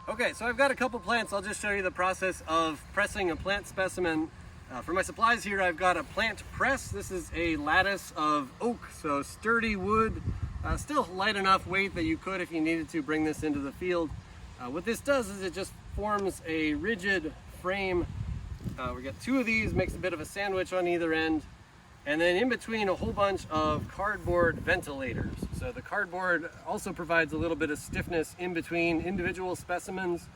Okay, so I've got a couple plants. I'll just show you the process of pressing a plant specimen. For my supplies here, I've got a plant press. This is a lattice of oak, so sturdy wood, still light enough weight that you could, if you needed to, bring this into the field. What this does is it just forms a rigid frame. We got two of these, makes a bit of a sandwich on either end, and then in between a whole bunch of cardboard ventilators. So the cardboard also provides a little bit of stiffness in between individual specimens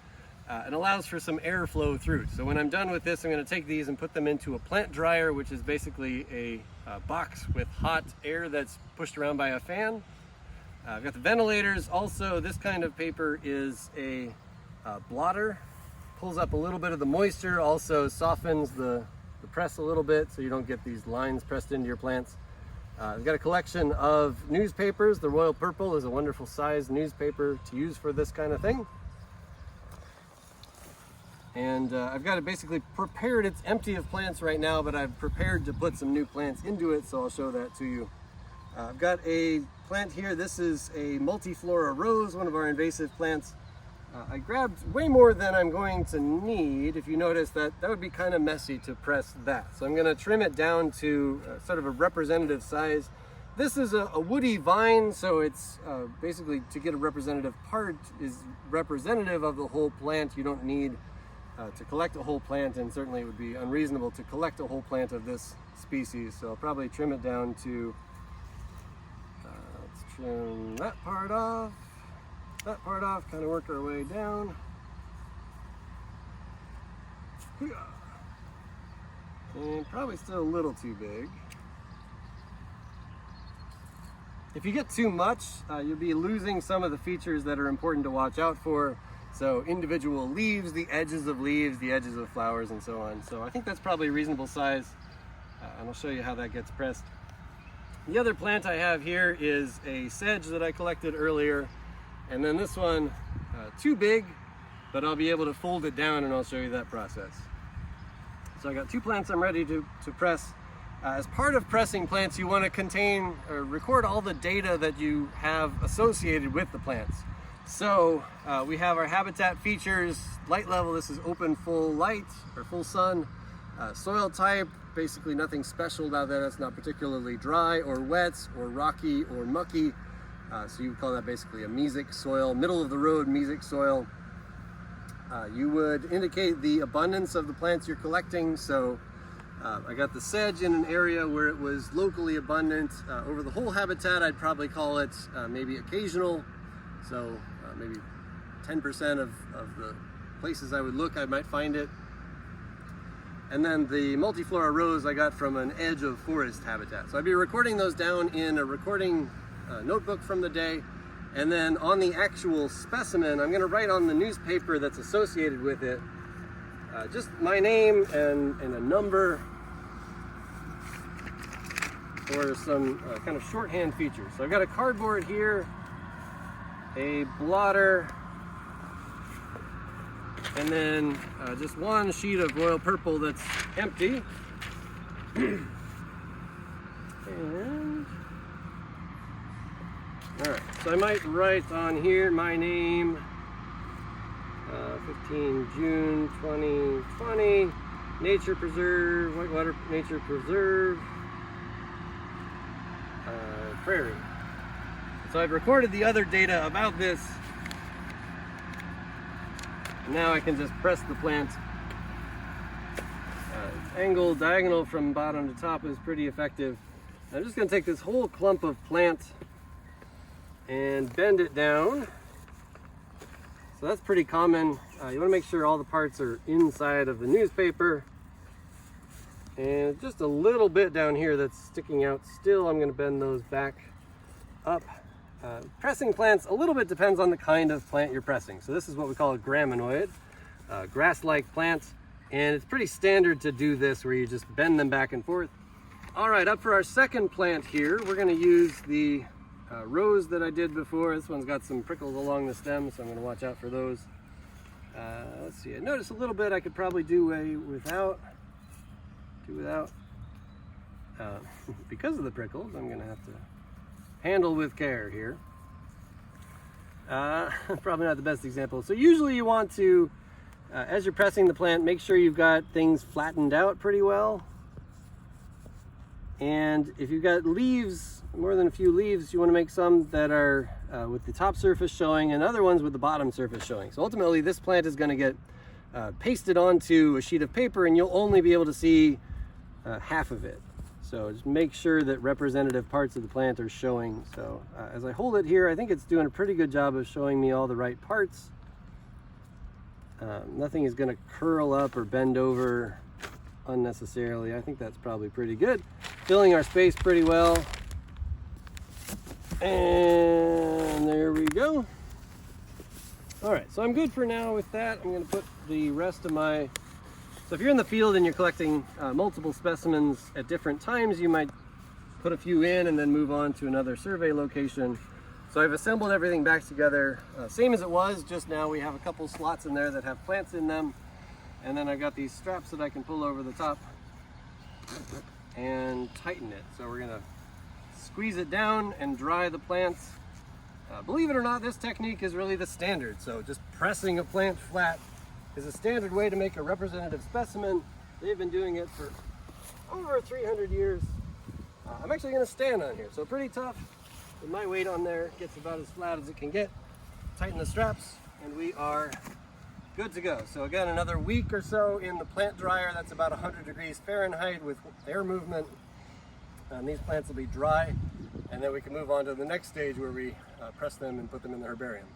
and allows for some airflow through. So when I'm done with this, I'm going to take these and put them into a plant dryer, which is basically a box with hot air that's pushed around by a fan. I've got the ventilators. Also, this kind of paper is a blotter. Pulls up a little bit of the moisture, also softens the press a little bit so you don't get these lines pressed into your plants. I've got a collection of newspapers. The Royal Purple is a wonderful size newspaper to use for this kind of thing. And I've got it basically prepared. It's empty of plants right now, but I've prepared to put some new plants into it, so I'll show that to you. I've got a plant here. This is a Multiflora Rose, one of our invasive plants. I grabbed way more than I'm going to need. If you notice that would be kind of messy to press that. So I'm going to trim it down to sort of a representative size. This is a woody vine, so it's basically, to get a representative part is representative of the whole plant. You don't need to collect a whole plant, and certainly it would be unreasonable to collect a whole plant of this species. So I'll probably trim it down to, let's trim that part off. That part off, kind of work our way down. And probably still a little too big. If you get too much, you'll be losing some of the features that are important to watch out for. So individual leaves, the edges of leaves, the edges of flowers, and so on. So I think that's probably a reasonable size, and I'll show you how that gets pressed. The other plant I have here is a sedge that I collected earlier. And then this one, too big, but I'll be able to fold it down, and I'll show you that process. So I got two plants I'm ready to press. As part of pressing plants, you want to contain or record all the data that you have associated with the plants. So we have our habitat features, light level. This is open full light or full sun. Soil type, basically nothing special about that. It's not particularly dry or wet or rocky or mucky. So you would call that basically a mesic soil, middle of the road mesic soil. You would indicate the abundance of the plants you're collecting. So I got the sedge in an area where it was locally abundant. Over the whole habitat, I'd probably call it maybe occasional. So maybe 10% of the places I would look, I might find it. And then the Multiflora Rose I got from an edge of forest habitat. So I'd be recording those down in a recording notebook from the day, and then on the actual specimen, I'm going to write on the newspaper that's associated with it just my name and a number or some kind of shorthand features. So I've got a cardboard here, a blotter, and then just one sheet of Royal Purple that's empty. And all right, so I might write on here my name, 15 June 2020, Nature Preserve, Whitewater Nature Preserve, Prairie. So I've recorded the other data about this. Now I can just press the plant. Angle, diagonal from bottom to top is pretty effective. I'm just going to take this whole clump of plant and bend it down. So that's pretty common. You want to make sure all the parts are inside of the newspaper. And just a little bit down here that's sticking out still, I'm going to bend those back up. Pressing plants a little bit depends on the kind of plant you're pressing. So this is what we call a graminoid, grass-like plant. And it's pretty standard to do this where you just bend them back and forth. All right, up for our second plant here, we're going to use the rose that I did before. This one's got some prickles along the stem, so I'm going to watch out for those. Let's see, I noticed a little bit I could probably do away without. Because of the prickles, I'm going to have to handle with care here. Probably not the best example. So usually you want to, as you're pressing the plant, make sure you've got things flattened out pretty well. And if you've got leaves, more than a few leaves, you want to make some that are with the top surface showing and other ones with the bottom surface showing. So ultimately this plant is going to get pasted onto a sheet of paper and you'll only be able to see half of it. So just make sure that representative parts of the plant are showing. So as I hold it here, I think it's doing a pretty good job of showing me all the right parts. Nothing is going to curl up or bend over unnecessarily. I think that's probably pretty good. Filling our space pretty well. And there we go. All right, so I'm good for now with that. I'm going to put the rest of my... So if you're in the field and you're collecting multiple specimens at different times, you might put a few in and then move on to another survey location. So I've assembled everything back together, same as it was, just now we have a couple slots in there that have plants in them. And then I've got these straps that I can pull over the top and tighten it. So we're gonna squeeze it down and dry the plants. Believe it or not, this technique is really the standard. So just pressing a plant flat is a standard way to make a representative specimen. They've been doing it for over 300 years. I'm actually gonna stand on here, so pretty tough. With my weight on there, it gets about as flat as it can get. Tighten the straps, and we are good to go. So again, another week or so in the plant dryer. That's about 100 degrees Fahrenheit with air movement. And these plants will be dry, and then we can move on to the next stage where we press them and put them in the herbarium.